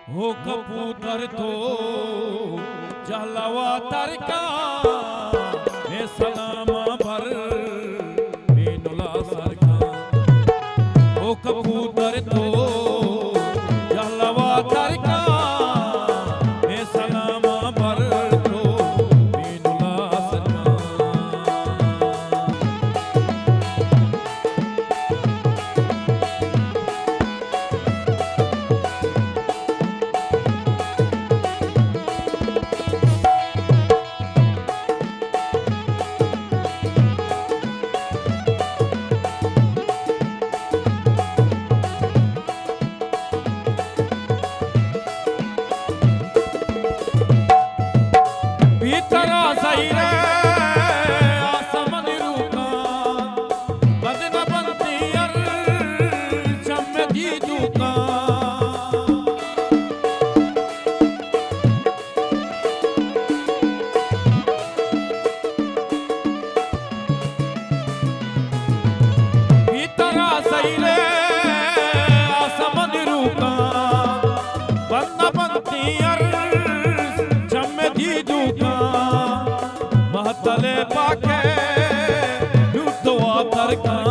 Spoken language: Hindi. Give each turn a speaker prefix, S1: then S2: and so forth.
S1: हो कबूतर तो जलवा तरका हे सलामा भर बेनुला सरका। हो कबूतर तो जलवा तरका हे सलामा भर तो बेनुला सरका। महतले पाके युद्धवा तरका